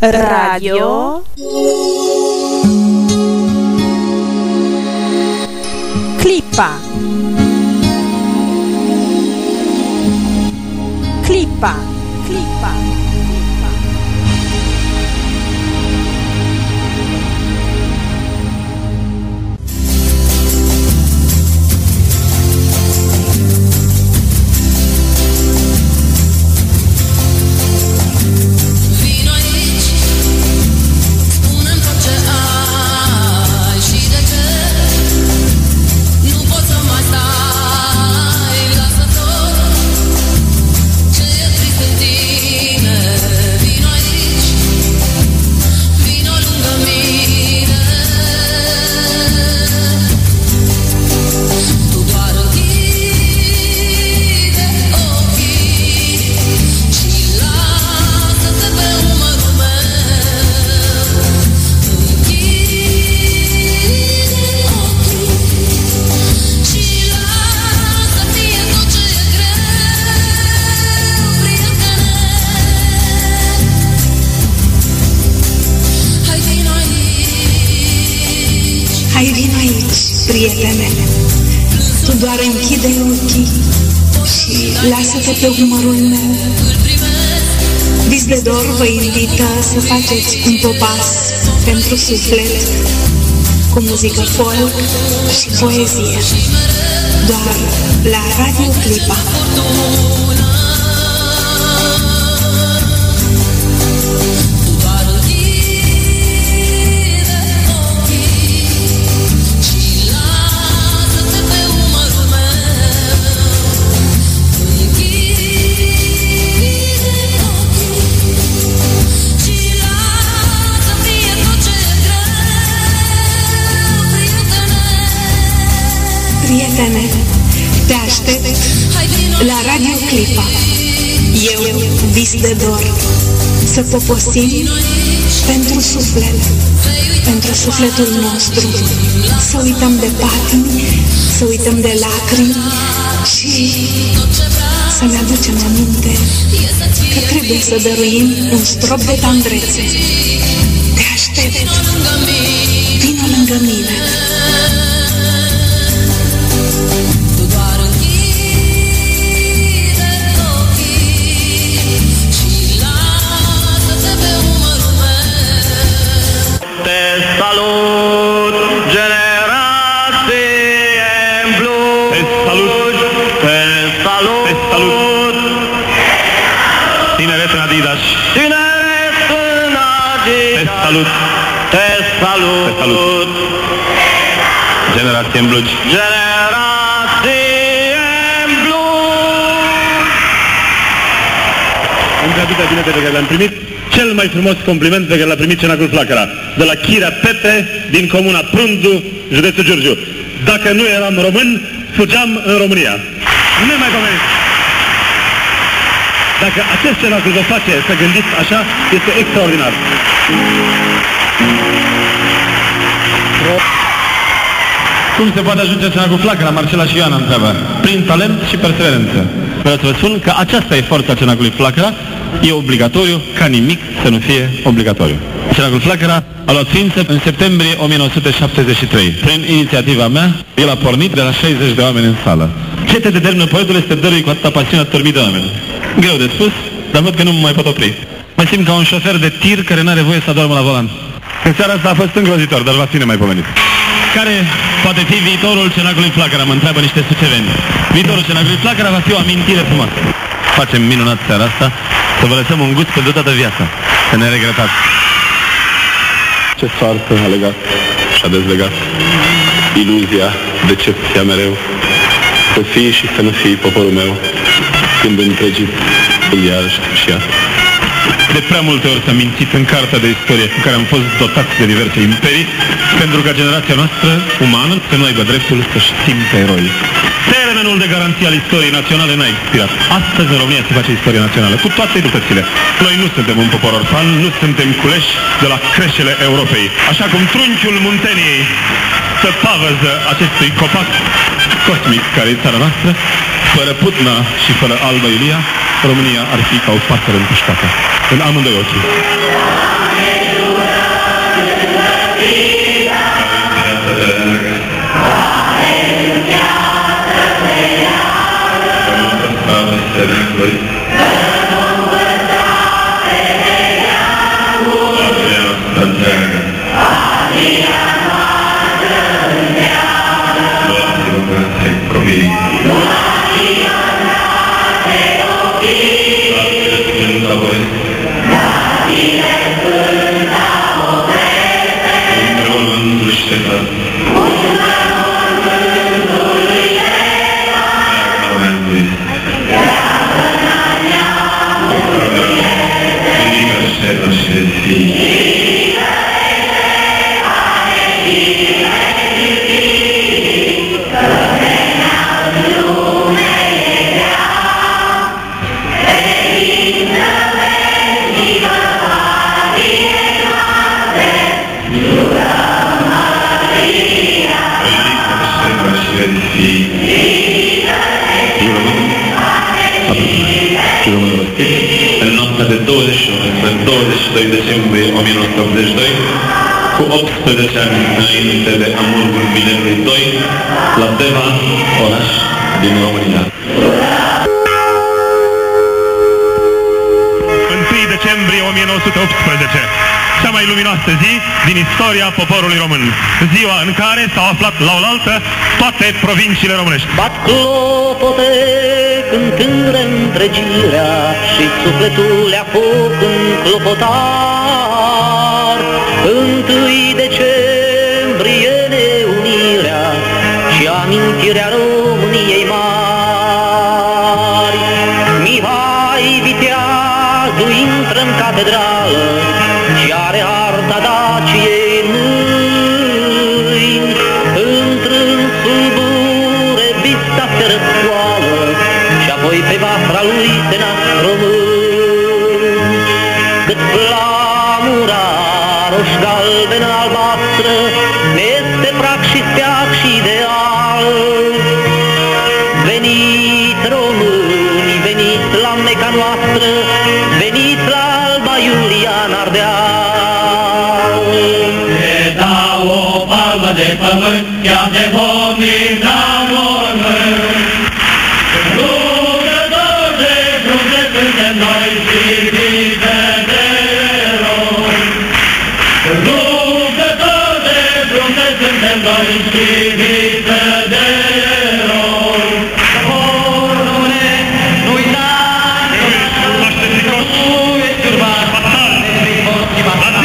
Radio Clipa. Clipa. Clipa. Hai, vino aici, prietene. Tu doar închide ochii și lasă-te pe umărul meu. Vis de dor vă invită să faceți un popas pentru suflet, cu muzică folk și poezie, doar la Radio Clipa. Prietene, te aștept la Radio Clipa. Eu vis de dor să poposim pentru suflet, pentru sufletul nostru, să uităm de patimi, să uităm de lacrimi și să ne aducem aminte că trebuie să dăruim un strop de tandrețe. Te aștept, vino lângă mine. Salut, generație în blu. Te salut, te salut, te salut. Tineret în Adidas. Tineret în Adidas. Te salut, te salut, te salut. Generație în blu. Generație în blu. Îmi aduc bine pe care l-am primit. Cel mai frumos compliment pe care l-a primit Cenacul Flacăra, de la Chirea Pete, din comuna Prundu, județul Giurgiu. Dacă nu eram român, fugeam în România. Nemaipomenit! Dacă acest Cenacul vă face să gândiți așa, este extraordinar. Cum se poate ajunge Cenacul Flacăra? Marcela și Ioana întreabă. Prin talent și perseverență. Vreau să vă spun că aceasta e forța Cenacului Flacăra. E obligatoriu ca nimic să nu fie obligatoriu. Cenacul Flacăra a luat ființă în septembrie 1973. Prin inițiativa mea, el a pornit de la 60 de oameni în sală. Ce te determină poetul este dărui cu atâta pasiune atâtor mii de oameni. Greu de spus, dar văd că nu mă mai pot opri. Mă simt ca un șofer de tir care n-are voie să adormă la volan. În seara asta a fost îngrozitor, dar va fi nemaipomenit. Care poate fi viitorul Cenacului Flacăra? Mă întreabă niște suceveni. Viitorul Cenacului Flacăra va fi o amintire frumoasă. Facem minunat seara asta, să vă lăsăm un gust pentru toată viața, să ne regretați. Ce soartă a legat și a dezlegat, iluzia, decepția mereu, să fii și să nu fii poporul meu, când întregit îl iarăși și ea. De prea multe ori s-a mințit în cartea de istorie cu care am fost dotați de diverse imperii, pentru ca generația noastră, umană, să nu aibă dreptul să-și simte eroi. Termenul de garanție al istoriei naționale n-a expirat. Astăzi în România se face istorie națională, cu toate edutățile. Noi nu suntem un popor orfan, nu suntem culeși de la creșele Europei. Așa cum trunchiul Munteniei să pavăză acestui copac cosmic care e țara noastră, fără Putna și fără Alba Iulia, România ar fi ca o pasăre împușcată în amândoi ochii. peste veacuri. Patria noastră întreagă. Luați-vă brațe copiii. Dați-le Sfânta Poveste. În mormântul Ștefan. În noaptea de 22 decembrie 1982, cu 18 ani înainte de amurgul mileniului 2, la Deva, oraș din România. 1 decembrie 1918, cea mai luminoasă zi din istoria poporului român. Ziua în care s-au aflat la oaltă toate provinciile românești. Bat clopote cântând întregirea și sufletul le-a foc în clopotar. 1 decembrie neunirea și amintirea României mari. Mihai Viteazul intră în catedrală și are harta Daciei în mâini. Întrânsul bure vista se răscoală și apoi pe vastra lui se nasc români. Cât flamura roș-galbenă albastră este prag și steag și ideal. Veniți români, veniți la Meca noastră, veniți la Alba Iulia în Ardeal. Ne dau o palmă de pământ, chiar de pomii la mormânt. Rugători de frunze suntem noi și vite de eroi. Rugători de frunze suntem noi și vite de eroi. Popor românesc, nu uitați, nu ești turbat, ne vei forți batal.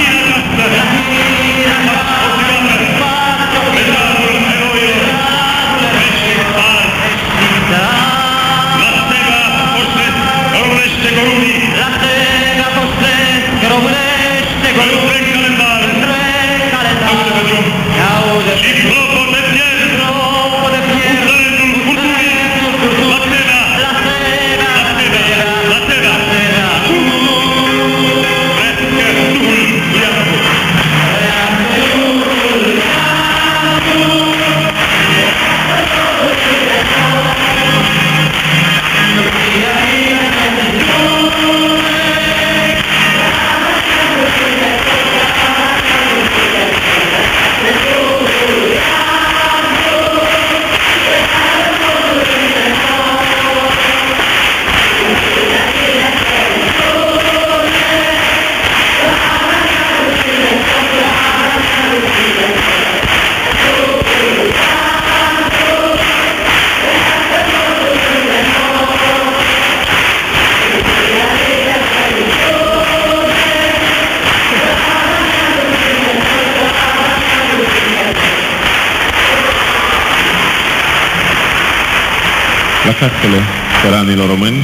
La casele țăranilor români,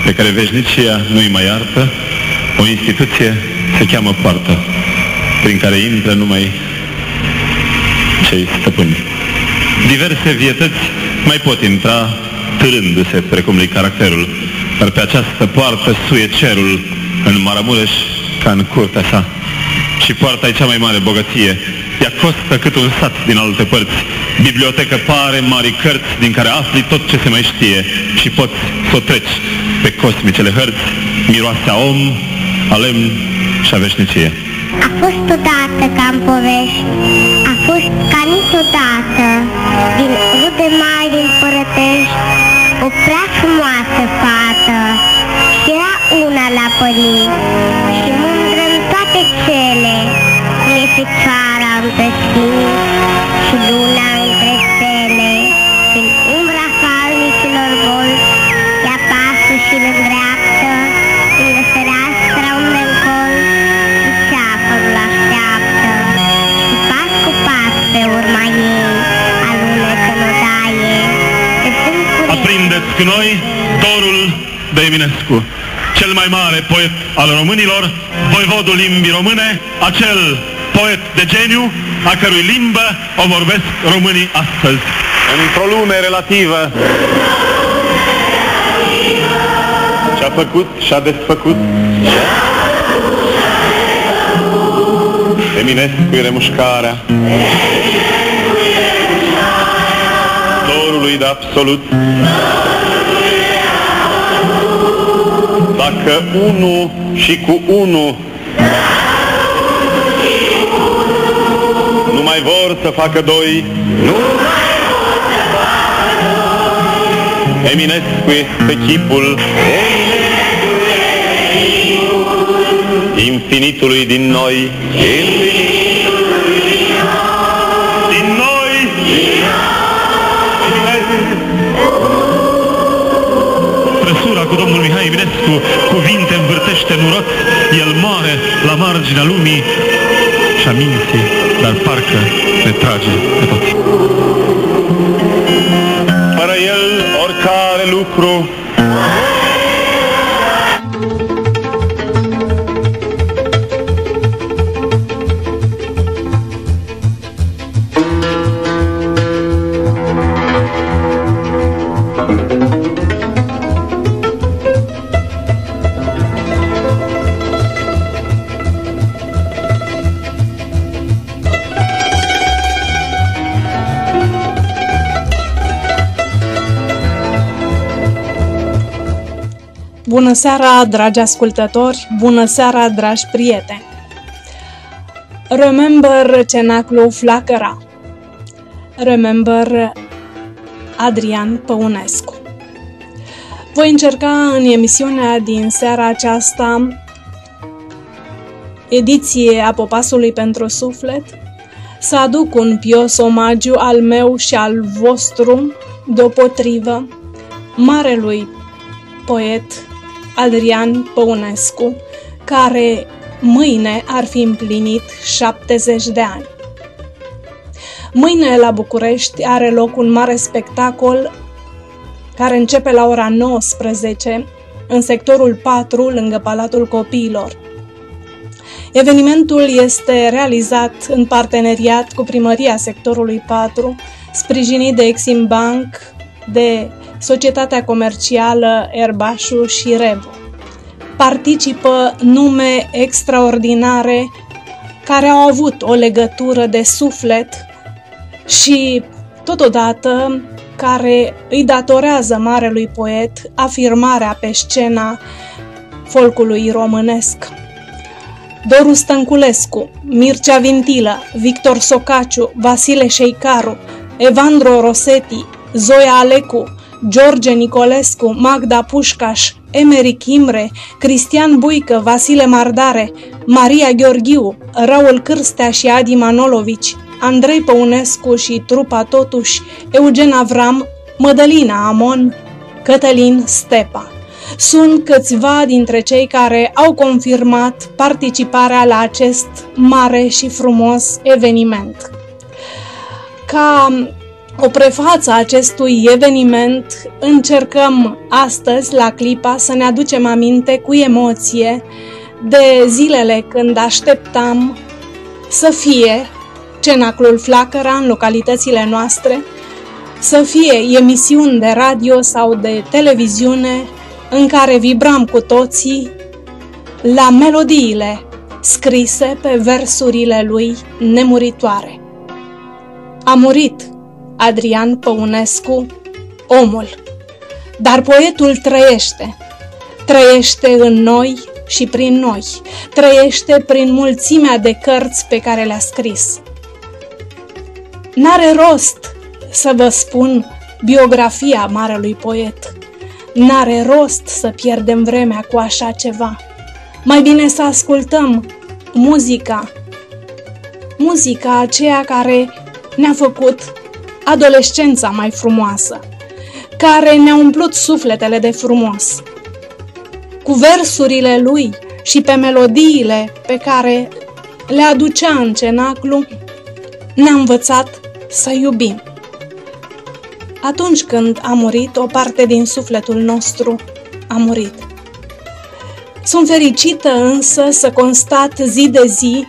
pe care veșnicia nu-i mai iartă, o instituție se cheamă poartă, prin care intră numai cei stăpâni. Diverse vietăți mai pot intra târându-se, precum lui caracterul, dar pe această poartă suie cerul în Maramureș ca în curtea sa. Și poarta e cea mai mare bogăție. Ea costă cât un sat din alte părți. Bibliotecă pare mari cărți din care afli tot ce se mai știe și poți să o treci pe cosmicele hărți, miroase a om, a lemn și a veșnicie. A fost odată ca în povești, a fost ca niciodată, din rude mari împărătești, o prea frumoasă fată și era una la părinți și mândră în toate cele, cum e fecioara între sfinți și luna între stele. În umbra falnicilor boli, ea pasă și îl îndreaptă, lângă fereastra unde încol, și ceafărul așteaptă. Și pas cu pas pe urma ei, alunecă în odaie. Aprindeți cu noi dorul de Eminescu, cel mai mare poet al românilor, voivodul limbii române, acel poet de geniu, a cărui limbă o vorbesc românii astăzi. Într-o lume relativă ce-a făcut și-a desfăcut, Eminescu-i remușcarea dorului de absolut. Dacă unu și cu unu nu mai vor să facă doi, Eminescu este chipul infinitului din noi. Din noi! Trăsura cu domnul Mihai Eminescu, cuvinte învârtește în urăt, el moare la marginea lumii și a minții, dar parcă ne trage pe toți. Fără el, oricare lucru Bună seara, dragi ascultători! Bună seara, dragi prieteni! Remember Cenaclu Flacăra. Remember Adrian Păunescu. Voi încerca în emisiunea din seara aceasta, ediție a Popasului pentru Suflet, să aduc un pios omagiu al meu și al vostru, deopotrivă, marelui poet Adrian Păunescu, care mâine ar fi împlinit 70 de ani. Mâine la București are loc un mare spectacol care începe la ora 19 în sectorul 4 lângă Palatul Copiilor. Evenimentul este realizat în parteneriat cu primăria sectorului 4, sprijinit de Exim Bank, de Societatea Comercială Erbașu și Revu. Participă nume extraordinare care au avut o legătură de suflet și totodată care îi datorează marelui poet afirmarea pe scena folcului românesc. Doru Stănculescu, Mircea Vintilă, Victor Socaciu, Vasile Șeicaru, Evandro Rosetti, Zoia Alecu, George Nicolescu, Magda Pușcaș, Emeric Imre, Cristian Buică, Vasile Mardare, Maria Gheorghiu, Raul Cârstea și Adi Manolovici, Andrei Păunescu și trupa Totuși, Eugen Avram, Mădălina Amon, Cătălin Stepa. Sunt câțiva dintre cei care au confirmat participarea la acest mare și frumos eveniment. Ca o prefață a acestui eveniment, încercăm astăzi la Clipa să ne aducem aminte cu emoție de zilele când așteptam să fie Cenaclul Flacăra în localitățile noastre, să fie emisiuni de radio sau de televiziune în care vibram cu toții la melodiile scrise pe versurile lui nemuritoare. A murit Adrian Păunescu, omul, dar poetul trăiește. Trăiește în noi și prin noi. Trăiește prin mulțimea de cărți pe care le-a scris. N-are rost să vă spun biografia marelui poet. N-are rost să pierdem vremea cu așa ceva. Mai bine să ascultăm muzica aceea care ne-a făcut adolescența mai frumoasă, care ne-a umplut sufletele de frumos. Cu versurile lui și pe melodiile pe care le aducea în cenaclu, ne-a învățat să iubim. Atunci când a murit, o parte din sufletul nostru a murit. Sunt fericită însă să constat zi de zi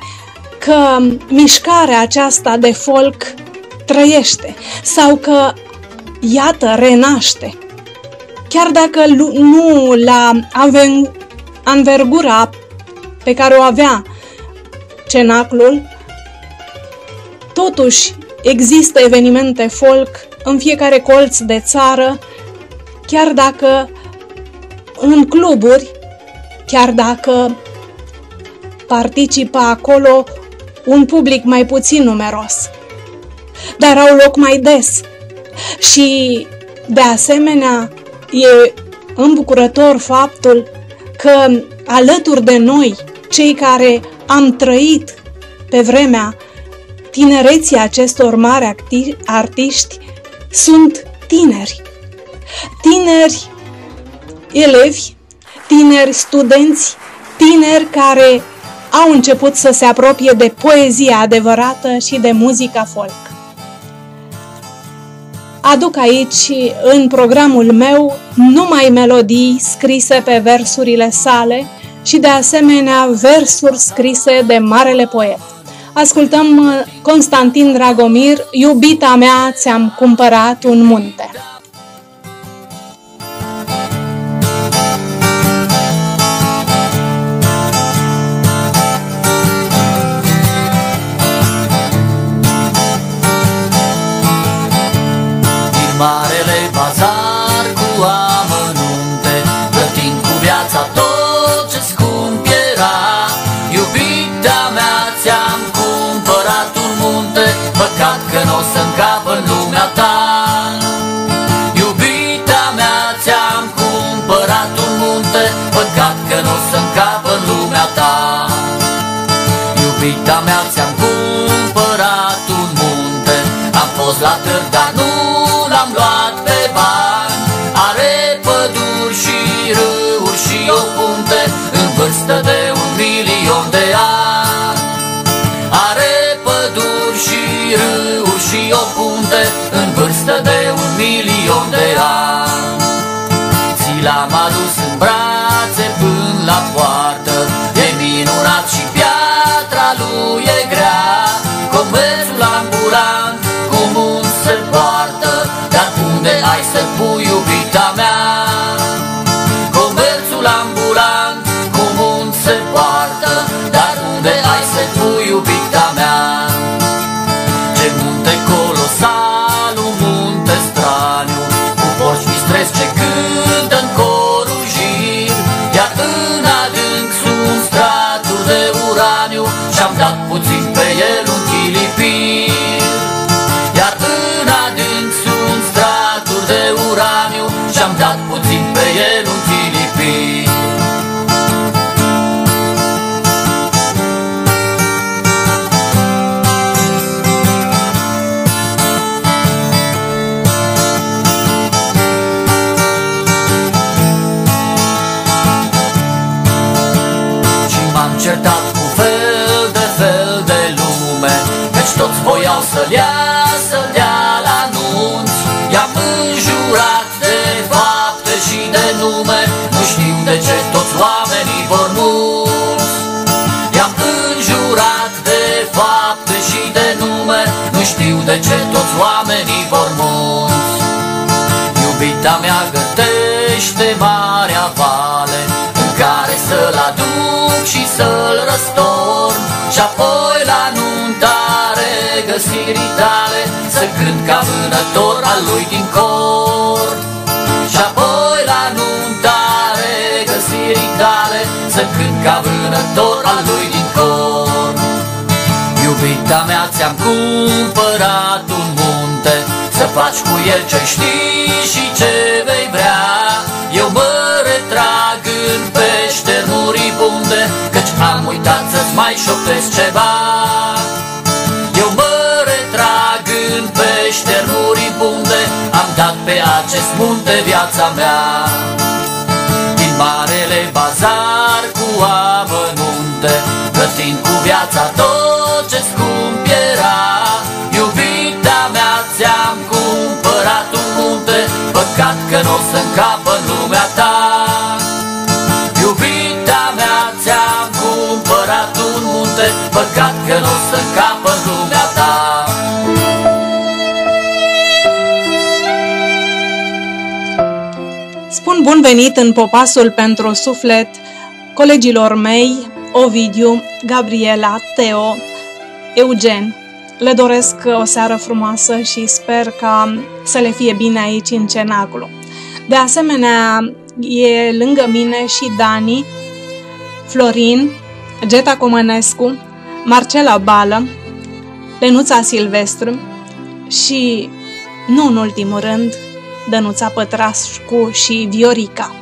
că mișcarea aceasta de folk trăiește sau că, iată, renaște. Chiar dacă nu la anvergura pe care o avea cenaclul, totuși există evenimente folk în fiecare colț de țară, chiar dacă în cluburi, chiar dacă participă acolo un public mai puțin numeros, dar au loc mai des. Și de asemenea e îmbucurător faptul că alături de noi, cei care am trăit pe vremea tinereții acestor mari artiști, sunt tineri. Tineri elevi, tineri studenți, tineri care au început să se apropie de poezia adevărată și de muzica folk. Aduc aici, în programul meu, numai melodii scrise pe versurile sale și, de asemenea, versuri scrise de marele poet. Ascultăm Constantin Dragomir, Iubita mea, ți-am cumpărat un munte. Marele bazar cu amănunte, plătind cu viața tot ce scump era. Iubita mea, ți-am cumpărat un munte, păcat că n-o să încapă în lumea ta. Iubita mea, ți-am cumpărat un munte, păcat că n-o să încapă în lumea ta. Iubita mea, ți-am cumpărat un munte, am fost la târg, dar nu l-am luat pe bani. Are păduri și râuri și o punte în vârstă de 1.000.000 de ani. Are păduri și râuri și o punte în vârstă de 1.000.000 de ani. Ți l-am adus în brațe până la poartă, e minunat și piatra lui e grea. Comerțul ambulant cum un se poartă, dar unde ai să pui, iubita mea? Comerțul ambulant cum un se poartă, dar unde ai să pui, iubita mea? Ce munte colosal, un munte straniu, cu porci mistreți ce cântă în corul jir. Iar în adânc sunt straturi de uraniu, și-am dat puțin pe el un chilipir. Iar în adânc sunt straturi de uraniu, și-am dat puțin pe el un chilipir. Și m-am certat cu fel de lume, căci toți voiau să-l ia, să-l dea la nunți. I-am înjurat de fapte și de nume, nu știu de ce toți oamenii vor mulți. I-am înjurat de fapte și de nume, nu știu de ce toți oamenii vor mulți. Iubita mea gătește marea vale, în care să-l aduc și să-l răstorn, și apoi la nuntare găsirii tale să cânt ca vânător al lui din cor. Și apoi la nuntare găsirii tale să cânt ca vânător al lui din cor. Iubita mea, ți-am cumpărat un munte, să faci cu el ce știi și ce vei vrea. Eu mă retrag în peșteri muribunde, căci am uitat să-ți mai șoptesc ceva. Eu mă retrag în peșteri muribunde, am dat pe acest munte viața mea. Din marele bazar cu amănunte, plătind cu viața tot ce scump era. Iubita mea, ți-am cumpărat un munte, păcat că n-o să încapă în lumea ta. Iubita mea, ți-am cumpărat un munte, păcat că n-o să încapă în lumea ta. Spun bun venit în popasul pentru suflet colegilor mei, Ovidiu, Gabriela, Teo, Eugen. Le doresc o seară frumoasă și sper ca să le fie bine aici în cenaclu. De asemenea, e lângă mine și Dani, Florin, Geta Comănescu, Marcela Bală, Lenuța Silvestru și, nu în ultimul rând, Dănuța Pătrascu și Viorica.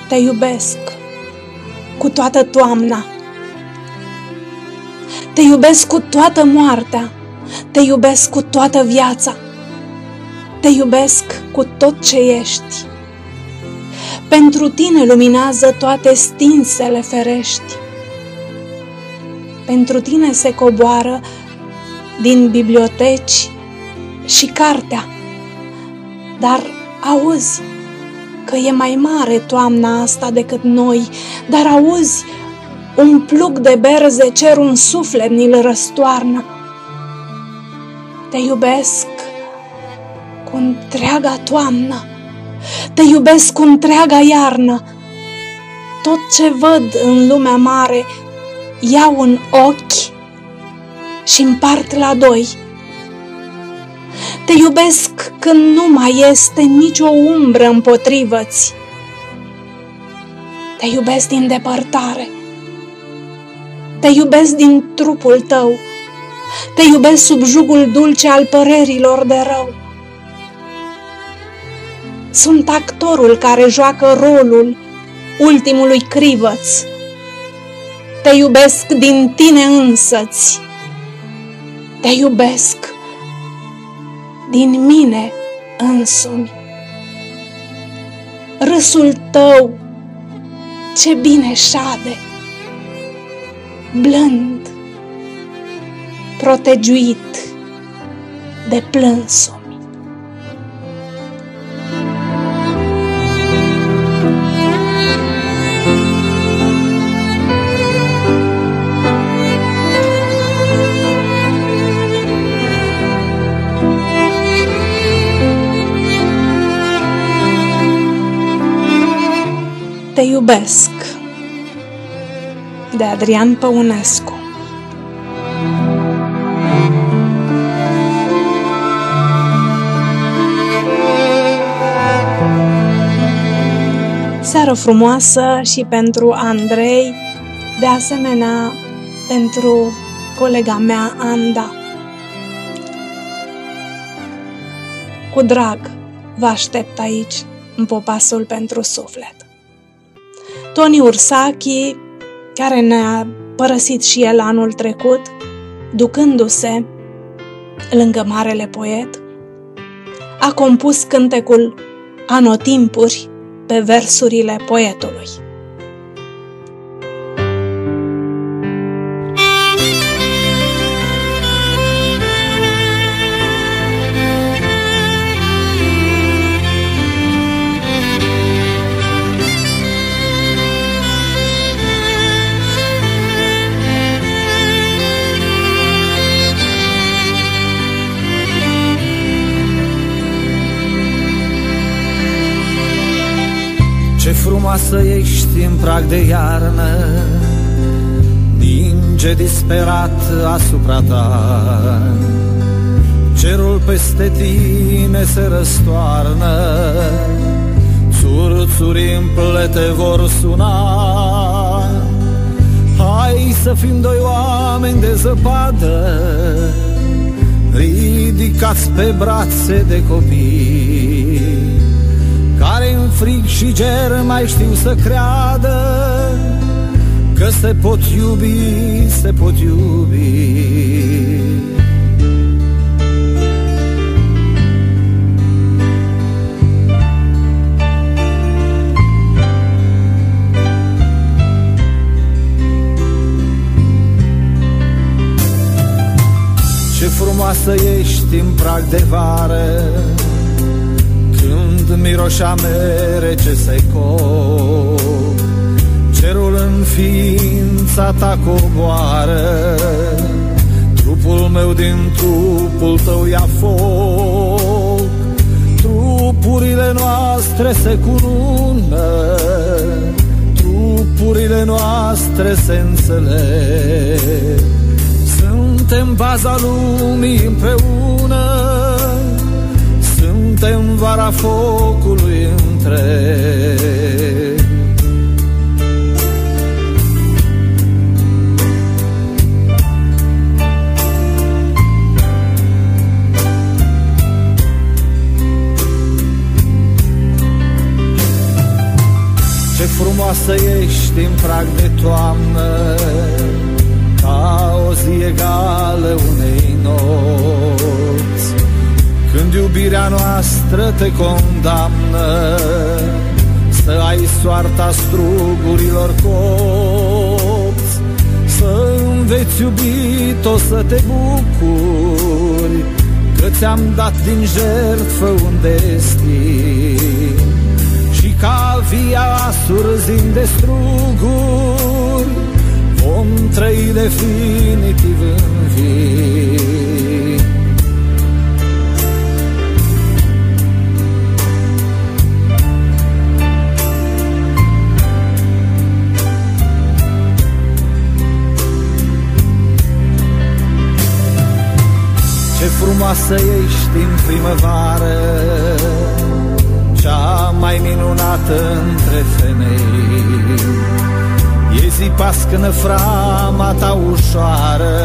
Te iubesc cu toată toamna, te iubesc cu toată moartea, te iubesc cu toată viața, te iubesc cu tot ce ești. Pentru tine luminează toate stinsele ferești. Pentru tine se coboară din biblioteci și cartea, dar auzi că e mai mare toamna asta decât noi, dar auzi, un plug de berze cer un suflet ni-l răstoarnă. Te iubesc cu întreaga toamnă, te iubesc cu întreaga iarnă. Tot ce văd în lumea mare iau în ochi și împart la doi. Te iubesc când nu mai este nicio umbră împotrivă-ți. Te iubesc din depărtare. Te iubesc din trupul tău. Te iubesc sub jugul dulce al părerilor de rău. Sunt actorul care joacă rolul ultimului crivăț. Te iubesc din tine însăți. Te iubesc din mine însumi. Râsul tău ce bine șade, blând, protegiuit de plânsuri. Te iubesc, de Adrian Păunescu. Seară frumoasă și pentru Andrei, de asemenea pentru colega mea Anda. Cu drag vă aștept aici, în popasul pentru suflet. Toni Ursachi, care ne-a părăsit și el anul trecut, ducându-se lângă marele poet, a compus cântecul Anotimpuri pe versurile poetului. Ce frumoasă ești în prag de iarnă, ninge disperat asupra ta. Cerul peste tine se răstoarnă, țurțuri în plete vor suna. Hai să fim doi oameni de zăpadă, ridicați pe brațe de copii, care în frig și ger mai știu să creadă că se pot iubi, se pot iubi. Ce frumoasă ești în prag de vară, când miroșea mere ce secou. Cerul în ființa ta coboară, trupul meu din trupul tău ia foc. Trupurile noastre se curună, trupurile noastre se înțeleg. Suntem baza lumii împreună, suntem vara focului întreg. Ce frumoasă ești în prag de toamnă, ca o zi egală unei nopți, când iubirea noastră te condamnă să ai soarta strugurilor copți. Să înveți, iubit-o, să te bucuri că ți-am dat din jertfă un destin, și ca via surzind de struguri vom trăi definitiv în vii. Ce frumoasă ești în primăvară, cea mai minunată între femei. E zi pascănă frama ta ușoară,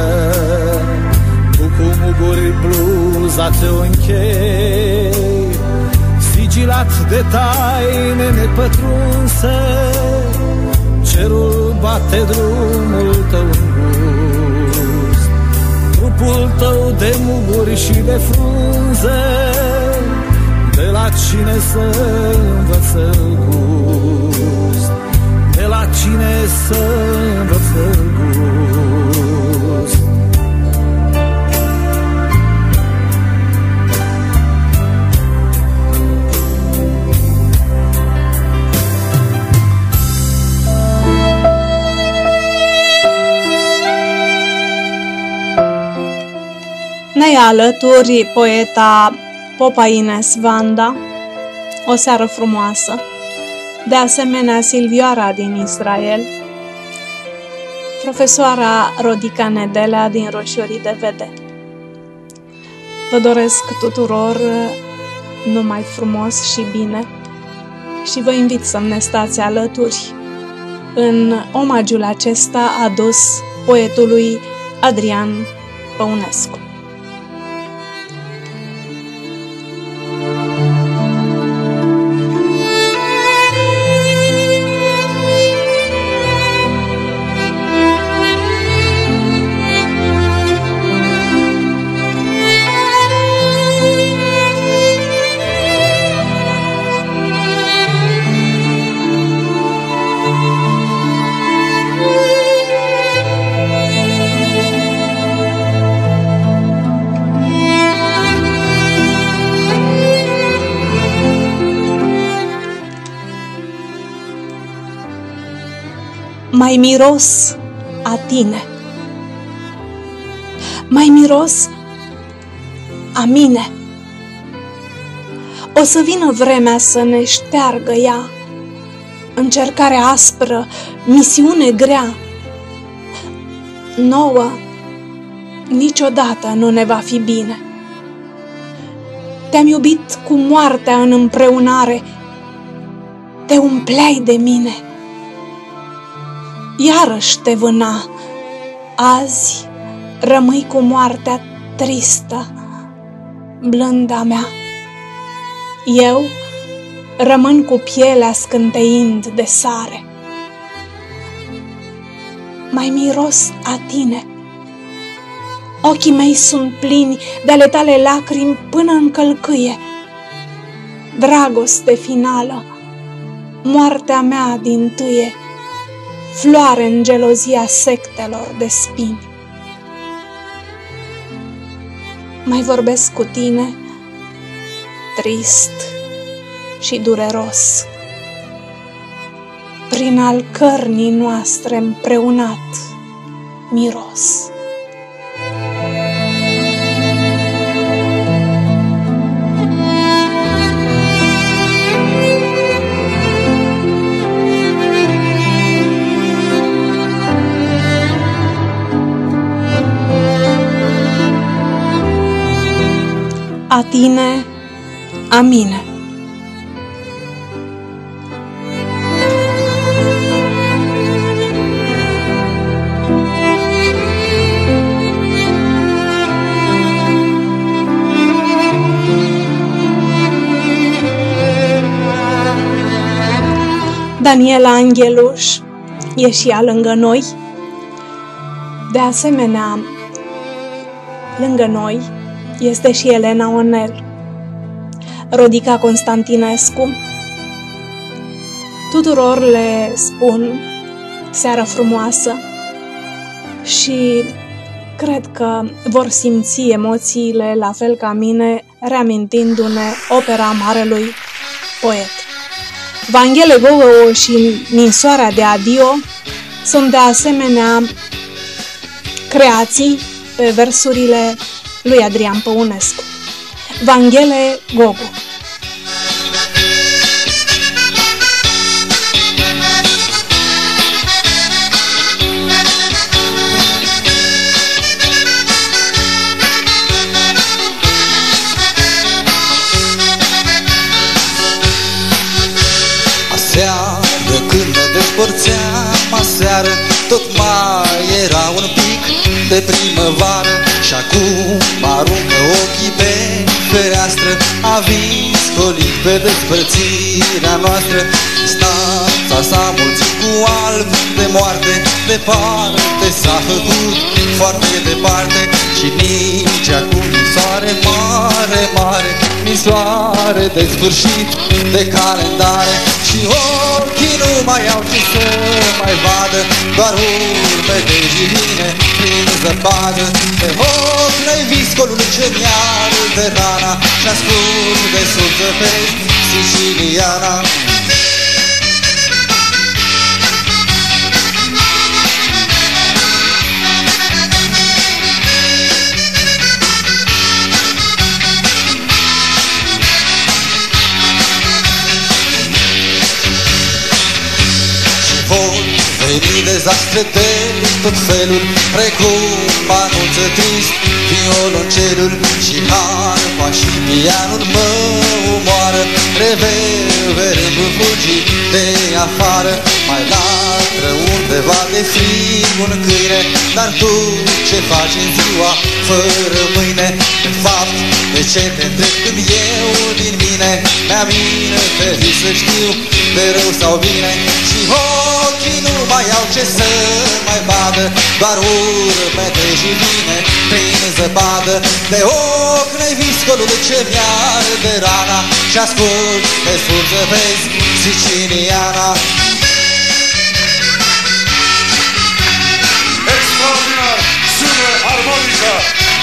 tu cu muguri bluza ți-o închei, sigilat de taine nepătrunse. Cerul bate drumul tău îngust, trupul tău de muguri și de frunze. De la cine să învăț să-l gust, de la cine să învăț să-l gust. Ne alături poeta Popa Ines Vanda, O seară frumoasă, de asemenea Silvioara din Israel, profesoara Rodica Nedelea din Roșiorii de Vede. Vă doresc tuturor numai frumos și bine și vă invit să-mi ne stați alături în omagiul acesta adus poetului Adrian Păunescu. Mai miros a tine, mai miros a mine. O să vină vremea să ne șteargă ea încercare aspră, misiune grea. Nouă niciodată nu ne va fi bine. Te-am iubit cu moartea în împreunare, te umpleai de mine. Iarăși te vâna, azi rămâi cu moartea tristă, blânda mea. Eu rămân cu pielea scânteind de sare. Mai miros a tine. Ochii mei sunt plini de ale tale lacrimi până în călcâie. Dragoste finală, moartea mea dintâie, floare în gelozia sectelor de spini. Mai vorbesc cu tine, trist și dureros, prin al cărnii noastre împreunat miros. A tine, a mine. Daniela Angheluș e și ea lângă noi. De asemenea, lângă noi este și Elena Onel, Rodica Constantinescu. Tuturor le spun seară frumoasă și cred că vor simți emoțiile la fel ca mine, reamintindu-ne opera marelui poet. Vanghele Gogo și Ninsoarea de adio sunt de asemenea creații pe versurile lui Adrian Păunescu. Vanghele Gogo. Aseară când ne despărțeam, aseară tot mai era un pic de primăvară. Și acum aruncă ochii pe fereastră, aviz colit pe despărțirea noastră. Distanța s-a mulțit cu alb de moarte, departe s-a făcut foarte departe. Și nici acum misoare mare, mare, misoare de sfârșit de calendare. Și ochii nu mai au ce să mai vadă, doar urme de jiline prin zăpadă. Pe ochi n-ai viscolul ce mi-arde rana și ascund de sub zăpezi siciliana. Veni dezastre de tot felul, precum anunță trist violoncelul. Și harpa și pianul mă omoară, reverberându-mi fugi de afară. Mai latră undeva de frig un câine, dar tu ce faci în ziua fără mâine? De fapt, de ce te întreb când eu din mine mi-aminte zi să știu de rău sau bine? Și ochii nu mai au ce să mai vadă, doar urme de jiline prin zăpadă. De ochi n-ai viscolul ce mi-arde rana și ascult de sus zăpezi siciliana. Extraordinar, sună armonica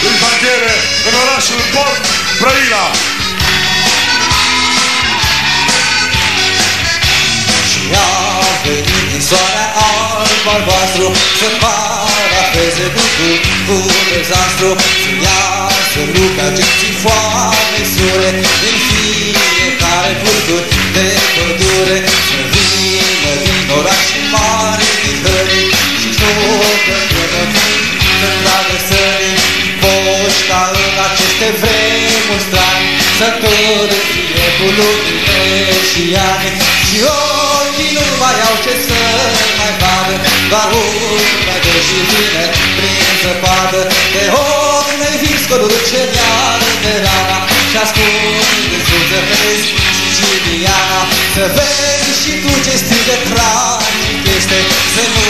lui Vanghele în orașul Port Brăila. Și-a venit din soarea alb-albastru să parafeze cu dezastru. Să-ia să rupe agenții foame sure din fiecare furturi de pădure. Să vină Și ochii nu mai au ce să mai vadă, doar urmă de jirine prin zăpadă. De ochi ne-ai viscolul ce mi-ară de rana și ascunde sus de vezi Siciliana. Să vezi și tu ce stil de tragic este, să nu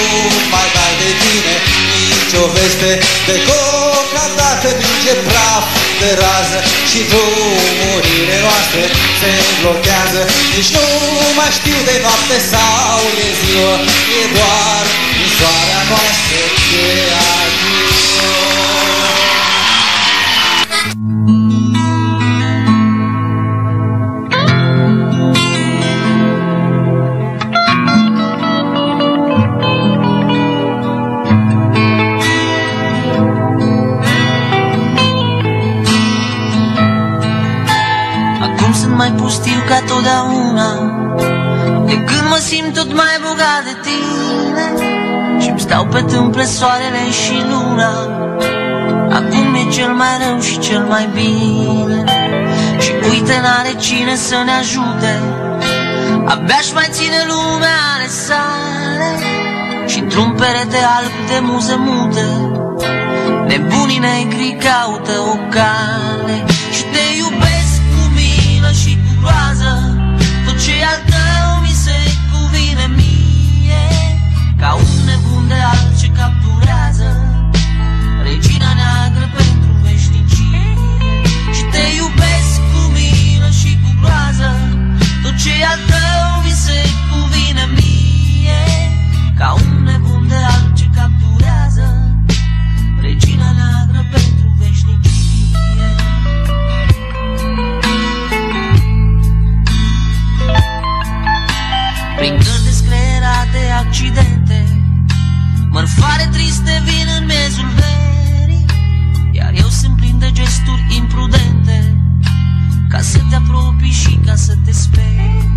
mai dai de tine nici o veste. De coca dacă ninge praf de rază și drumurile noastre se blochează. Nici nu mai știu de noapte sau e ziua, e doar din soarea noastră de adio. Mai pustiu ca totdeauna, de când mă simt tot mai bogat de tine și-mi stau pe tâmple soarele și luna. Acum e cel mai rău și cel mai bine și uite n-are cine să ne ajute. Abia-și mai ține lumea ale sale și într-un perete alb de muze mute nebunii negri caută o cale. Și te iubesc și cu groază, tot ce al tău mi se cuvine mie, ca un nebun de alb ce capturează regina neagră pentru veșnicie. Și te iubesc cu milă și cu groază, tot ce al tău mi se cuvine mie, ca un nebun de alb ce capturează regina neagră pentru veșnicie. Prin gândi descreerate accidente, mărfare triste vin în miezul verii, iar eu sunt plin de gesturi imprudente, ca să te apropii și ca să te speri.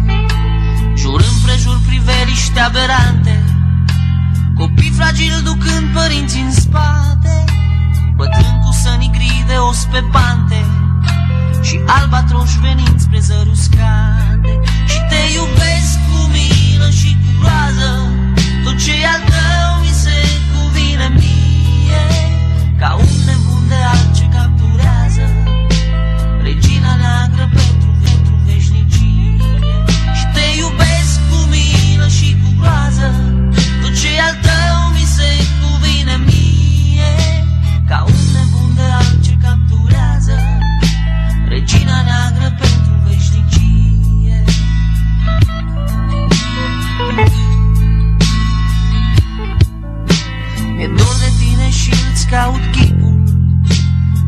Jur împrejur priveliști aberante, copii fragili ducând părinții în spate, bătrâni cu sănii gri de os pe pante și albatroși venind spre zări uscate. Și te iubesc cu milă și cu groază, tot ce al tău mi se cuvine mie, ca un nebun de alb ce capturează regina neagră pentru veșnicie. Și te iubesc cu milă și cu groază, tot ce al tău mi se cuvine mie, ca un nebun de alb ce capturează regina neagră pentru veșnicie. Mi-e dor de tine și îți caut chipul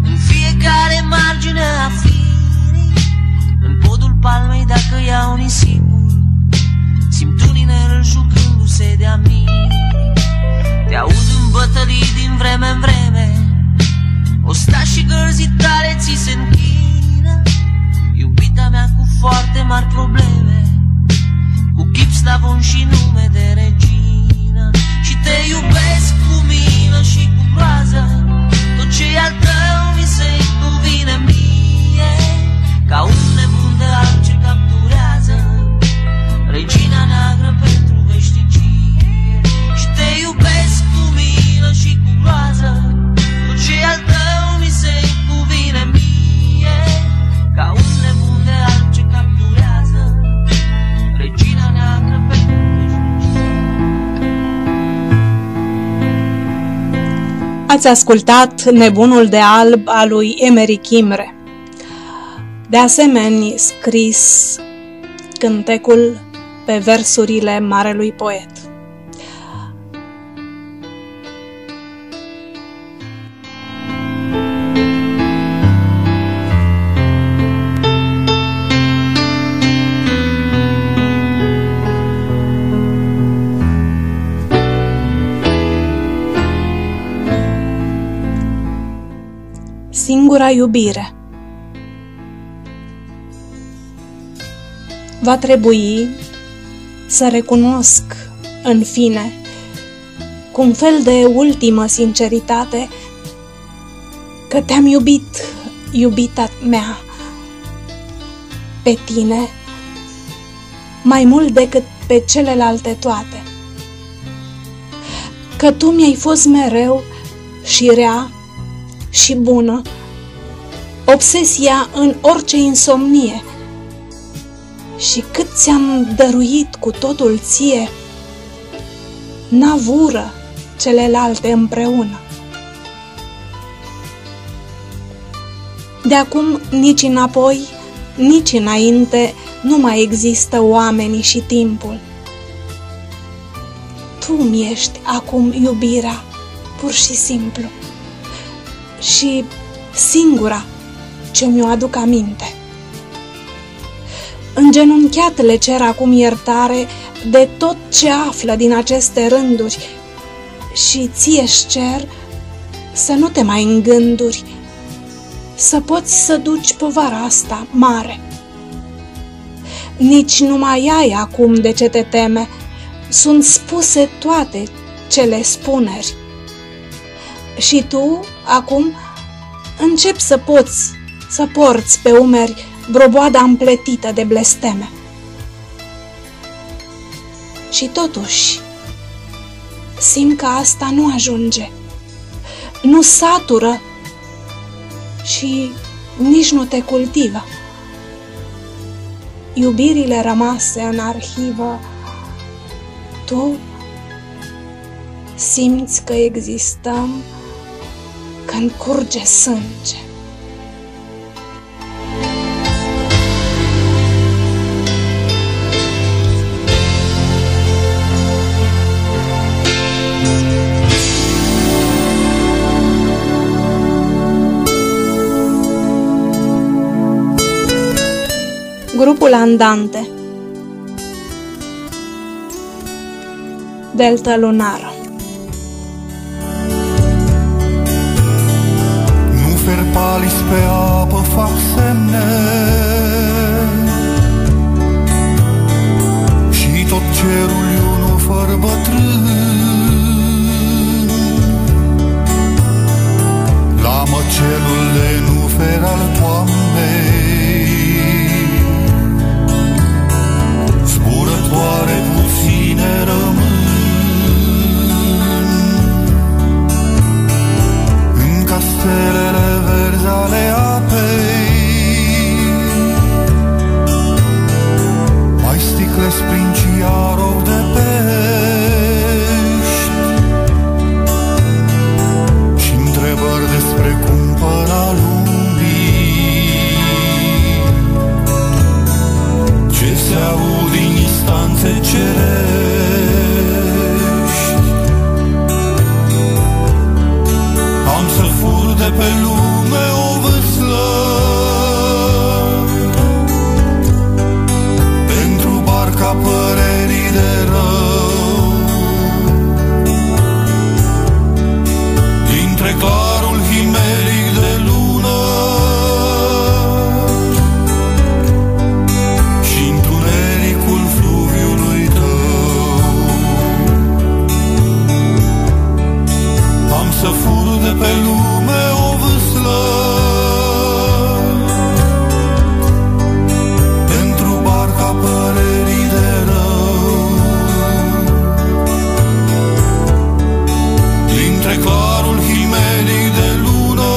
în fiecare margine a firii, în podul palmei dacă iau nisipul, simt un inel jucându-se de-a miri. Te aud în bătălii din vreme în vreme, ostașii gărzii tale ți se închină, iubita mea cu foarte mari probleme, cu chip slavon și nume de regină. Și te iubesc cu milă și cu groază, tot ce al tău mi se cuvine mie, ca un nebun de alb ce capturează regina neagră pentru veșnicie. Și te iubesc cu milă și cu groază, tot ce al tău mi se cuvine mie, ca un nebun de alb ce capturează regina neagră pentru veșnicie. Ați ascultat Nebunul de alb al lui Emeric Imre. De asemenea, scris cântecul pe versurile marelui poet. Singura iubire. Va trebui să recunosc, în fine, cu un fel de ultimă sinceritate, că te-am iubit, iubita mea, pe tine, mai mult decât pe celelalte toate. Că tu mi-ai fost mereu și rea și bună, obsesia în orice insomnie, și cât ți-am dăruit cu totul ție, n-avură celelalte împreună. De acum nici înapoi, nici înainte nu mai există oamenii și timpul. Tu mi ești acum iubirea, pur și simplu, și singura ce mi-o aduc aminte. Îngenunchiat le cer acum iertare de tot ce află din aceste rânduri și ție-și cer să nu te mai îngânduri, să poți să duci povara asta mare. Nici nu mai ai acum de ce te teme, sunt spuse toate cele spuneri. Și tu, acum, începi să poți să porți pe umeri broboada împletită de blesteme. Și totuși, simt că asta nu ajunge, nu satură și nici nu te cultivă. Iubirile rămase în arhivă, tu simți că existăm când curge sânge. Grupul Andante, Delta lunară. Nu ferpalis pe apă fac semne și tot cerul e un făr bătrân. La măcelul de nufer al toamnei zburătoare puține rămân în castelele verzi ale apei. Mai sticlesc prin ciarov de pești și întrebări despre cumpăra lumii. Ce se aud din instanțe cerești, am să fur de pe lume o vâslă pentru barca părerii de rău. Dintre clarul himeric de lună și întunericul fluviului tău, am să fur de pe lume o vâslă pentru barca părerii de rău. Dintre clarul himeric de lună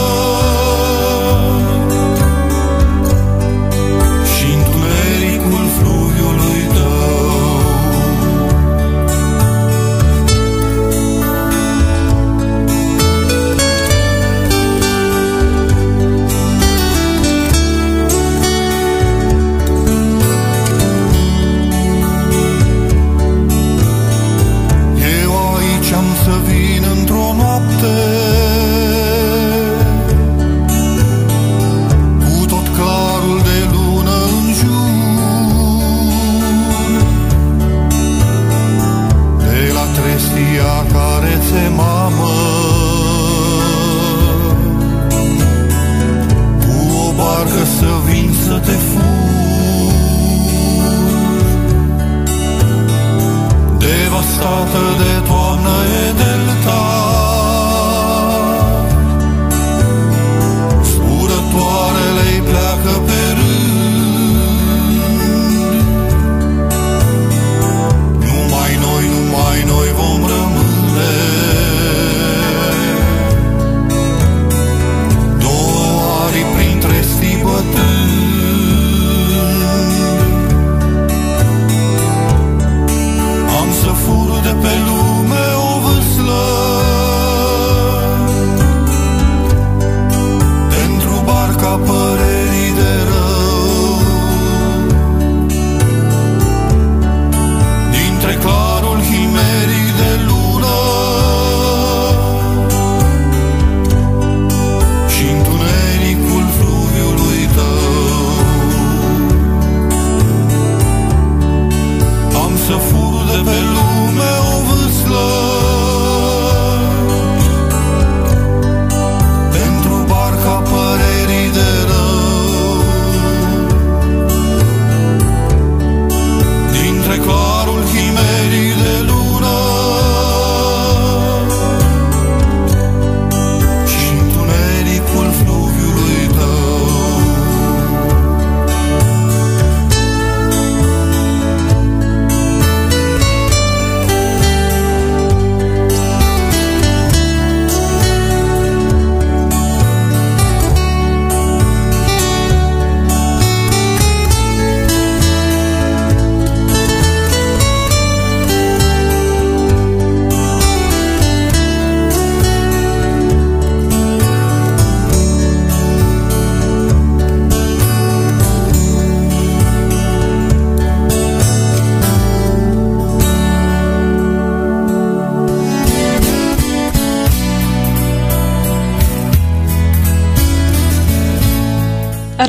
și întunericul fluviului tău. Eu aici am să vin într-o noapte cu tot clarul de lună în jur, de la trestia care ți-e mamă, cu o barcă să vin să te fur, devastată de toamnă e delta, zburătoarele-i pleacă pe rând,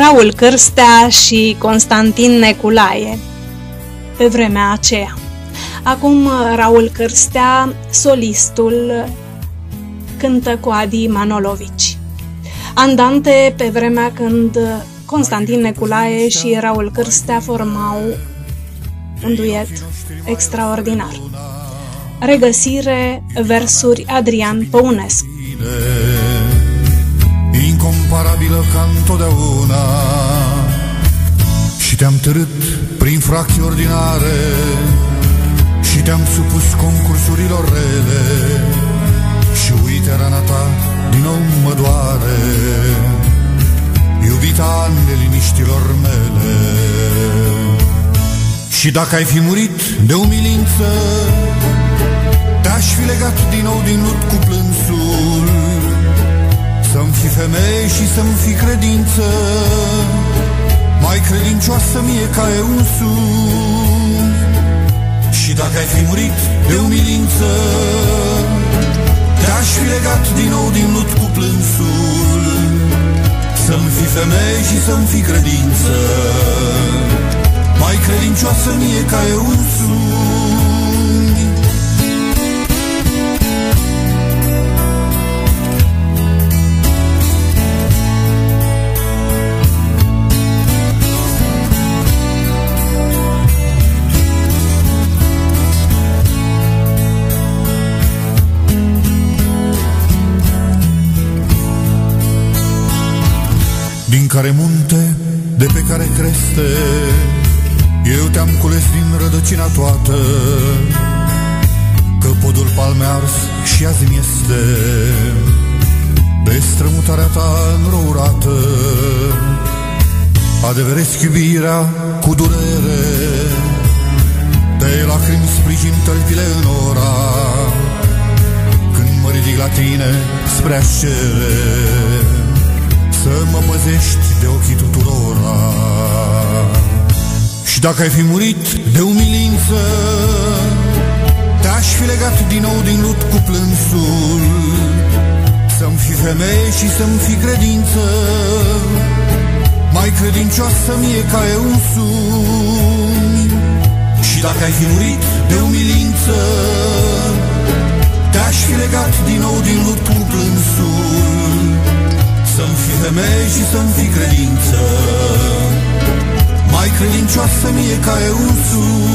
Raul Cârstea și Constantin Neculae pe vremea aceea. Acum Raul Cârstea, solistul, cântă cu Adi Manolovici. Andante pe vremea când Constantin Neculae și Raul Cârstea formau un duet extraordinar. Regăsire, versuri Adrian Păunescu. Incomparabilă ca întotdeauna, și te-am târât prin fracții ordinare, și te-am supus concursurilor rele, și uite rana ta din nou mă doare, iubita an neliniștilor mele. Și dacă ai fi murit de umilință, te-aș fi legat din nou din lut cu plânsul, să-mi fi femeie și să-mi fi credință, mai credincioasă mie ca e unsul. Și dacă ai fi murit de umilință, te-aș fi legat din nou din lut cu plânsul, să-mi fi femeie și să-mi fi credință, mai credincioasă mie ca e unsul. Din care munte, de pe care creste, eu te-am cules din rădăcina toată, că podul palme ars și azi mi-este de strămutarea ta înrourată. Adeveresc iubirea cu durere, de lacrimi sprijin tălpile în ora, când mă ridic la tine spre a-ți cere să mă păzești de ochii tuturora. Și dacă ai fi murit de umilință, te-aș fi legat din nou din lut cu plânsul, să-mi fi femeie și să-mi fi credință, mai credincioasă mie ca e unsumi. Și dacă ai fi murit de umilință, te-aș fi legat din nou din lut cu plânsul, să-mi fi femeie și să-mi fi credință, mai credincioasă mie ca e unsul.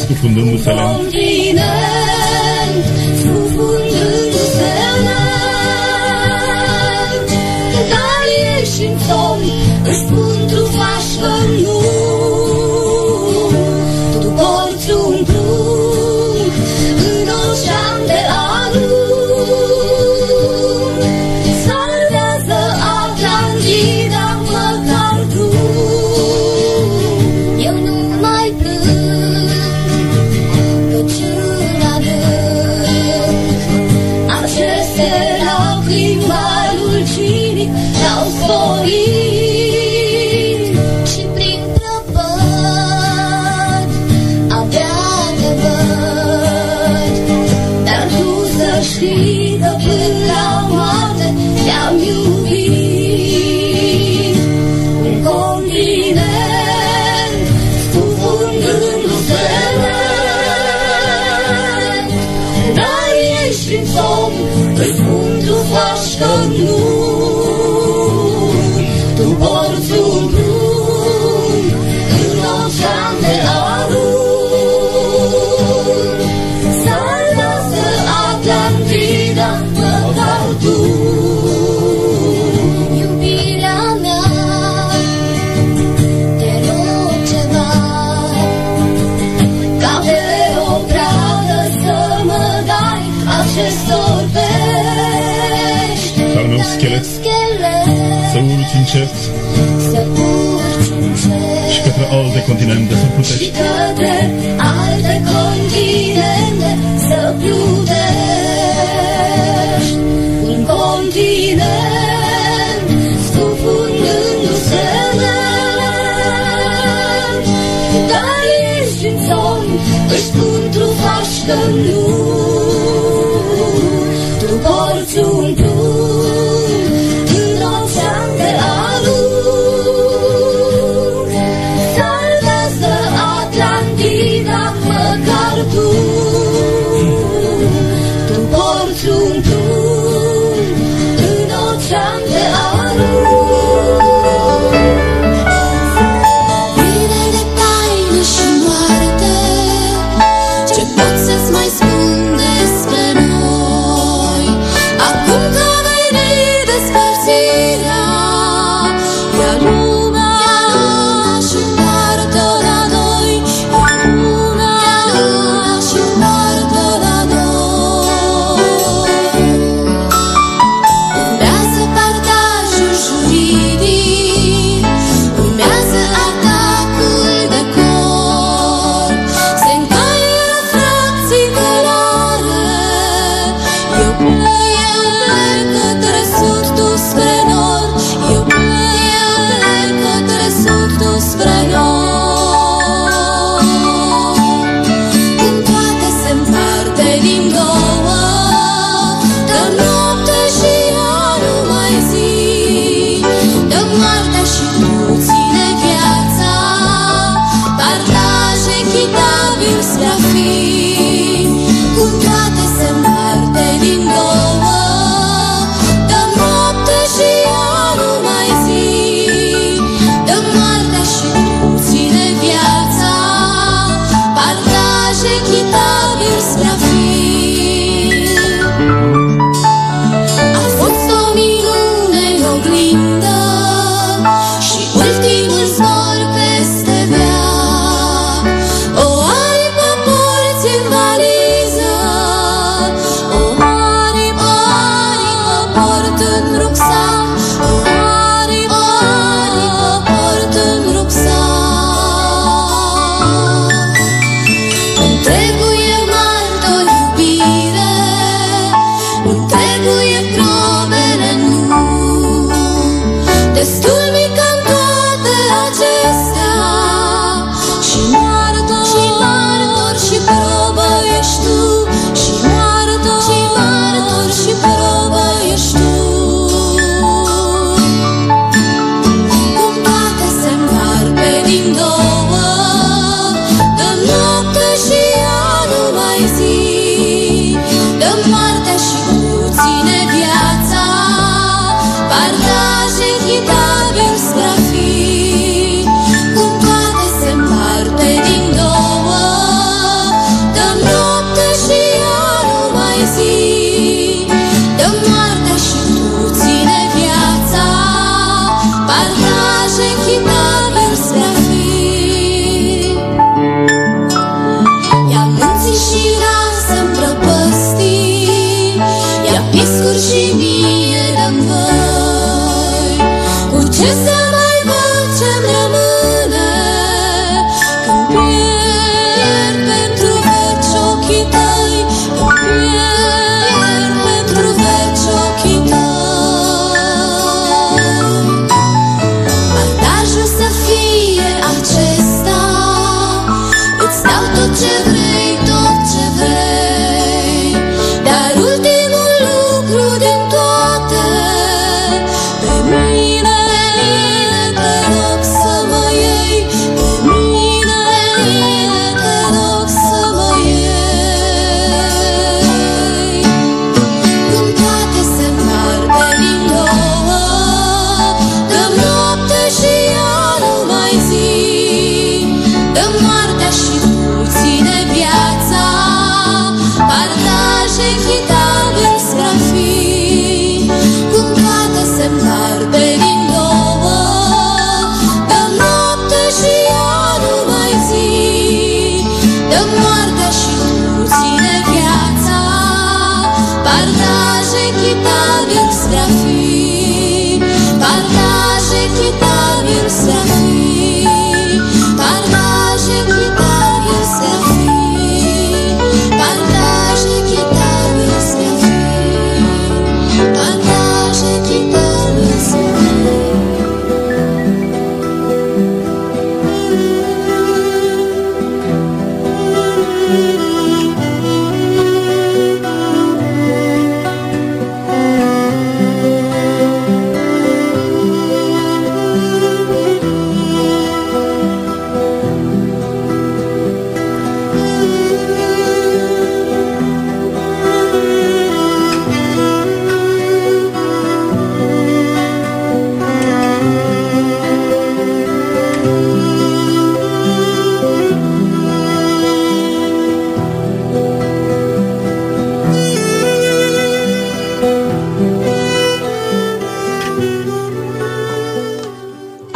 Scufundându-se lent, dar ieși în țori, își spun trufași vărnu, tu porți un prunc în ocean de arun, salvează Atlantida măcar tu. Eu nu mai plâng, aceste lacrimi malul cinic l-au sporit. porți un drum în ocean de arur. Salvează Atlantida, măcar tu. Iubirea mea, te rog ceva, ca pe o pradă să mă dai acestor pești. Dar meu schelet să urci încet și către alte continente să plutești. Și către alte continente să plutești. Un continent scufundându-se lent, dar ești în somn, își spun trufași că nu. Tu porți un drum în ocean de arur. Salvează Atlantida, măcar tu. Tu porți un drum în ocean de arur.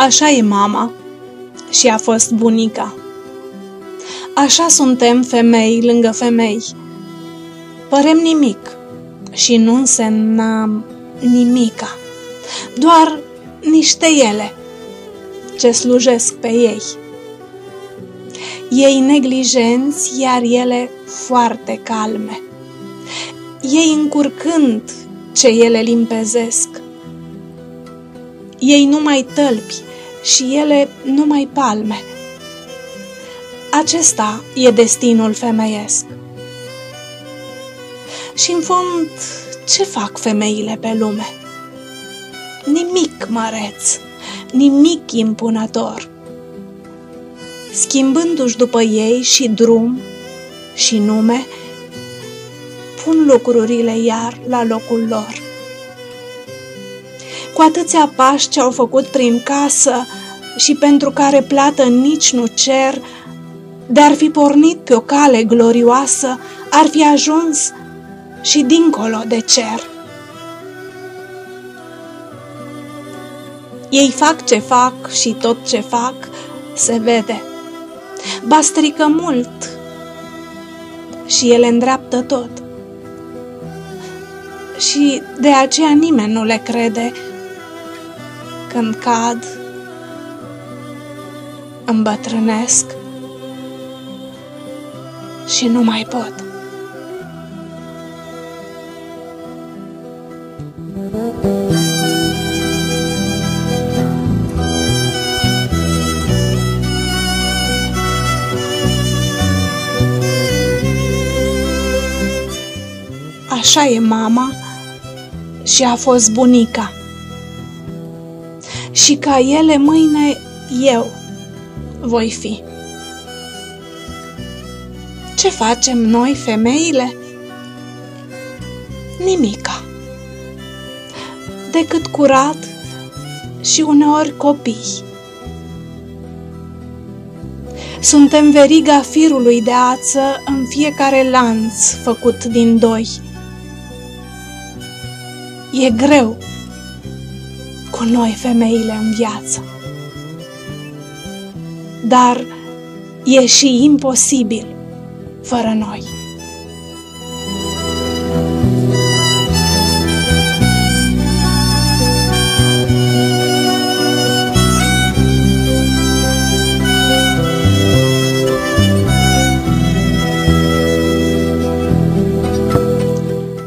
Așa e mama și a fost bunica. Așa suntem femei lângă femei. Părem nimic și nu însemnăm nimica, doar niște ele ce slujesc pe ei. Ei neglijenți, iar ele foarte calme. Ei încurcând ce ele limpezesc. Ei numai tălpi și ele numai palme. Acesta e destinul femeiesc. Și în fond, ce fac femeile pe lume? Nimic măreț, nimic impunător. Schimbându-și după ei și drum și nume, pun lucrurile iar la locul lor. Cu atâția pași ce au făcut prin casă și pentru care plată nici nu cer, de-ar fi pornit pe o cale glorioasă, ar fi ajuns și dincolo de cer. Ei fac ce fac și tot ce fac se vede. Ba strică mult și ele îndreaptă tot. Și de aceea nimeni nu le crede când cad, îmbătrânesc și nu mai pot. Așa e mama și a fost bunica. Și ca ele mâine eu voi fi. Ce facem noi, femeile? Nimica. Decât curat și uneori copii. Suntem veriga firului de ață în fiecare lanț făcut din doi. E greu cu noi femeile în viață, dar e și imposibil fără noi.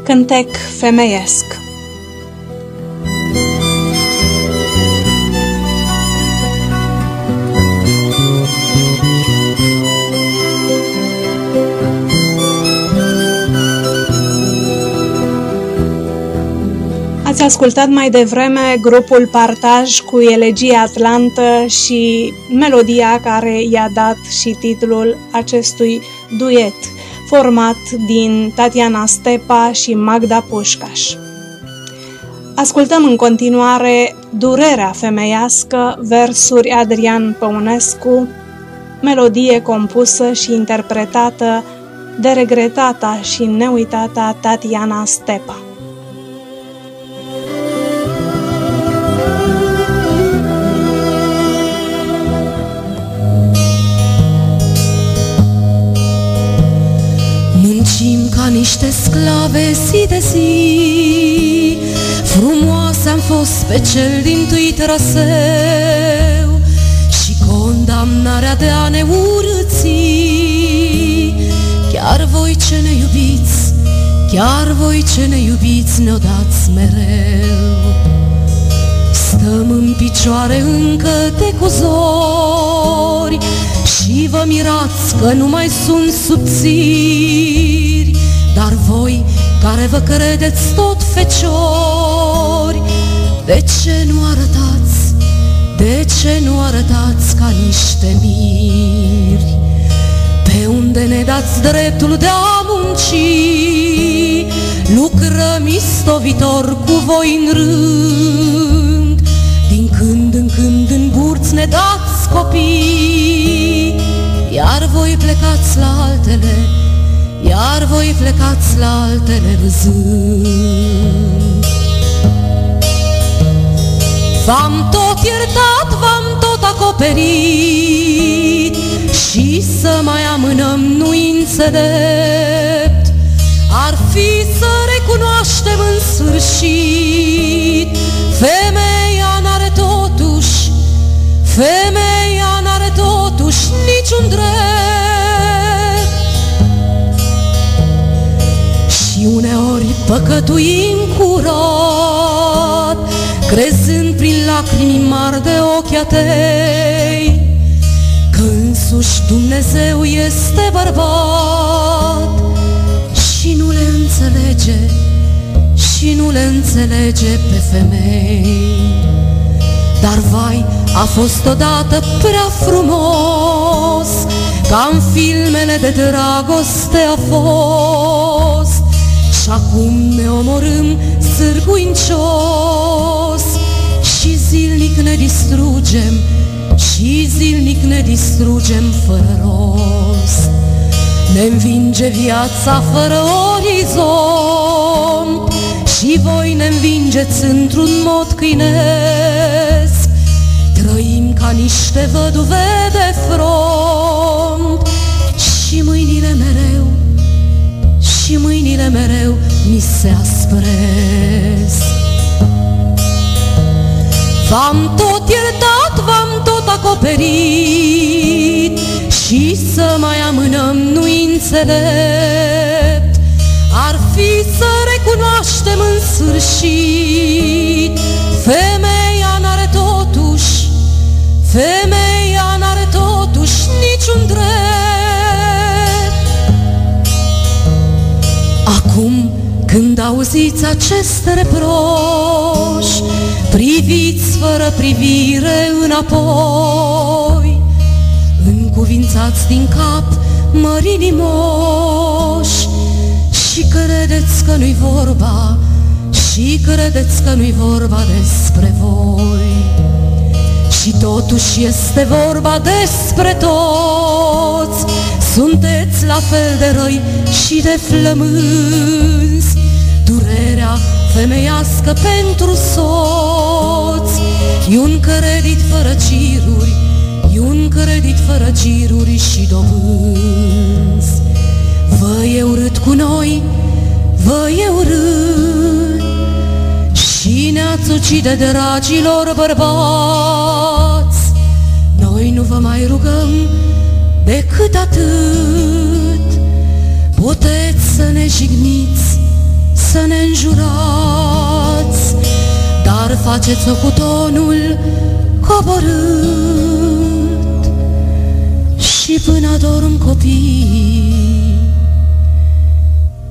Cântec femeiesc. Ați ascultat mai devreme grupul Partaj cu Elegia Atlantă și melodia care i-a dat și titlul acestui duet, format din Tatiana Stepa și Magda Pușcaș. Ascultăm în continuare Durerea femeiască, versuri Adrian Păunescu, melodie compusă și interpretată de regretata și neuitata Tatiana Stepa. Ca niște sclave zi de zi, frumoase am fost pe cel dintâi traseu și condamnarea de a ne urâți. Chiar voi ce ne iubiți, chiar voi ce ne iubiți ne-o dați mereu. Stăm în picioare încă de cuzori și vă mirați că nu mai sunt subțiri. Dar voi, care vă credeți tot feciori, de ce nu arătați, de ce nu arătați ca niște miri? Pe unde ne dați dreptul de a munci, lucrăm istovitor cu voi în rând. Din când în când în burți ne dați copii, iar voi plecați la altele, iar voi plecați la altele râzând. V-am tot iertat, v-am tot acoperit și să mai amânăm nu-i înțelept. Ar fi să recunoaștem în sfârșit, femeia n-are totuși, femeia n-are totuși niciun drept. Și uneori păcătuim curat, crezând prin lacrimi mari de ochi atei că însuși Dumnezeu este bărbat și nu le înțelege, și nu le înțelege pe femei. Dar vai, a fost odată prea frumos, ca în filmele de dragoste a fost, și acum ne omorâm sârguincios și zilnic ne distrugem, și zilnic ne distrugem fără rost. Ne învinge viața fără orizont și voi ne învingeți într-un mod câinesc. Trăim ca niște văduve de front și mâinile mereu, și mâinile mereu mi se aspresc. V-am tot iertat, v-am tot acoperit și să mai amânăm nu-i înțelept. Ar fi să recunoaștem în sfârșit, femeia n-are totuși, femeia n-are totuși niciun drept. Acum când auziți acest reproș, priviți fără privire înapoi, încuvințați din cap mărinii moși și credeți că nu-i vorba, și credeți că nu-i vorba despre voi. Și totuși este vorba despre toți, sunteți la fel de răi și de flămânzi. Durerea femeiască pentru soți e un credit fără giruri, e un credit fără giruri și dobânzi. Vă e urât cu noi, vă e urât și ne-ați ucide, dragilor bărbați. Noi nu vă mai rugăm decât atât, puteți să ne jigniți, să ne înjurați, dar faceți-o cu tonul coborât. Și până adorm copii,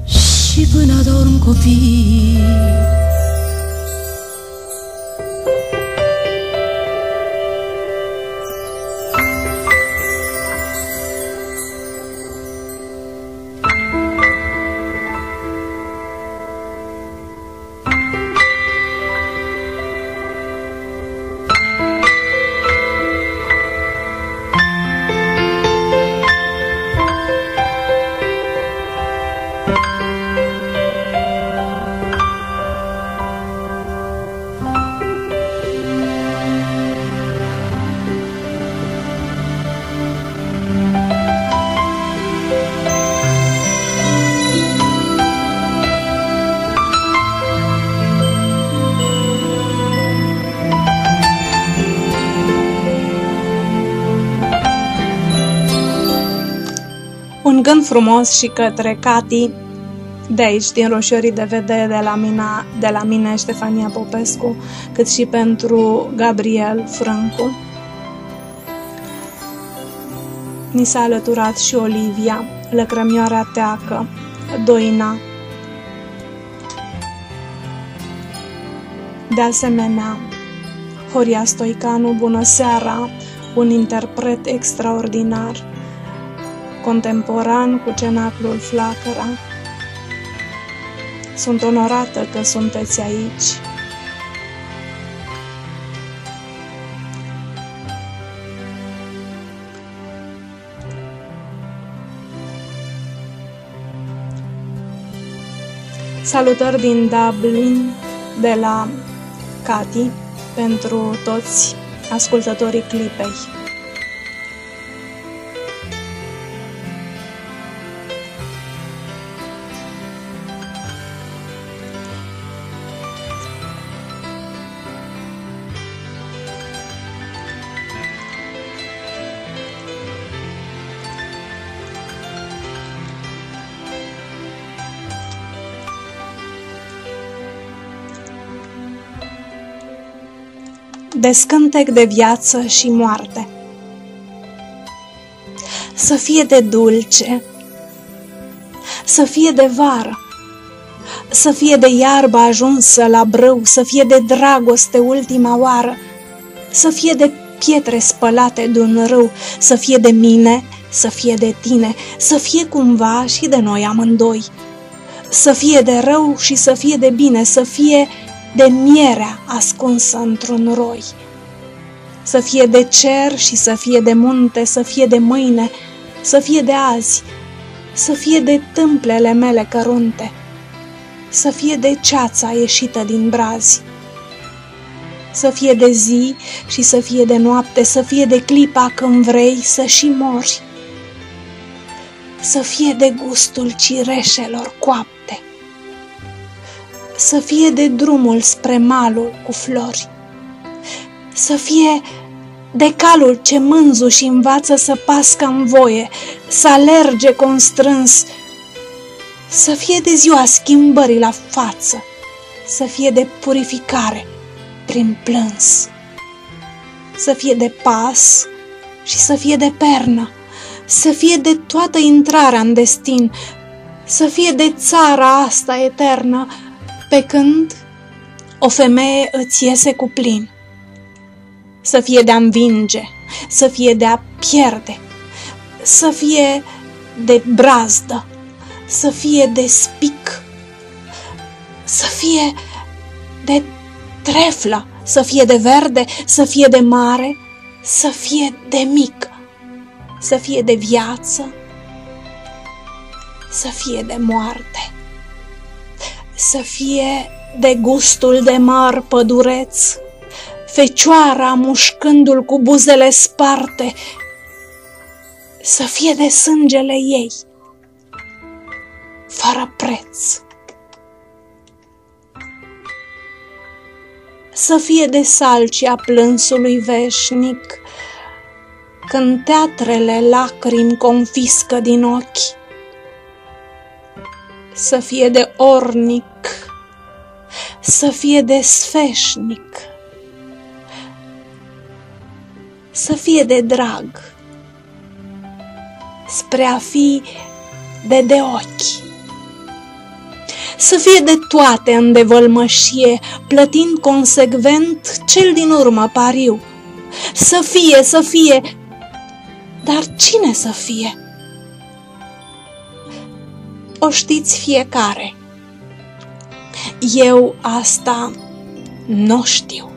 și până adorm copii. Un gând frumos și către Cati, de aici, din Roșiorii de Vede, de la mine, Ștefania Popescu, cât și pentru Gabriel Frâncu. Ni s-a alăturat și Olivia, Lăcrămioara Teacă, Doina. De asemenea, Horia Stoicanu, bună seara, un interpret extraordinar, contemporan cu cenaclul Flacăra. Sunt onorată că sunteți aici. Salutări din Dublin de la Cati pentru toți ascultătorii clipei. Descântec de viață și moarte. Să fie de dulce, să fie de vară, să fie de iarbă ajunsă la brâu, să fie de dragoste ultima oară, să fie de pietre spălate de-un râu, să fie de mine, să fie de tine, să fie cumva și de noi amândoi, să fie de rău și să fie de bine, să fie de mierea ascunsă într-un roi, să fie de cer și să fie de munte, să fie de mâine, să fie de azi, să fie de tâmplele mele cărunte, să fie de ceața ieșită din brazi, să fie de zi și să fie de noapte, să fie de clipa când vrei să și mori, să fie de gustul cireșelor coapte, să fie de drumul spre malul cu flori, să fie de calul ce mânzuși învață să pască în voie, să alerge constrâns, să fie de ziua schimbării la față, să fie de purificare prin plâns, să fie de pas și să fie de pernă, să fie de toată intrarea în destin, să fie de țara asta eternă, pe când o femeie îți iese cu plin, să fie de a învinge, să fie de a pierde, să fie de brazdă, să fie de spic, să fie de treflă, să fie de verde, să fie de mare, să fie de mic, să fie de viață, să fie de moarte, să fie de gustul de măr pădureț, fecioara mușcându-l cu buzele sparte, să fie de sângele ei, fără preț, să fie de salcia plânsului veșnic, când teatrele lacrimi confiscă din ochi, să fie de ornic, să fie de sfeșnic, să fie de drag, spre a fi de ochi, să fie de toate în devălmășie, plătind consecvent cel din urmă pariu, să fie, dar cine să fie? O știți fiecare. Eu asta nu știu.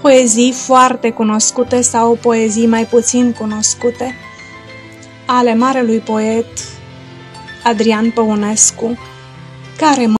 Poezii foarte cunoscute sau poezii mai puțin cunoscute ale marelui poet Adrian Păunescu, care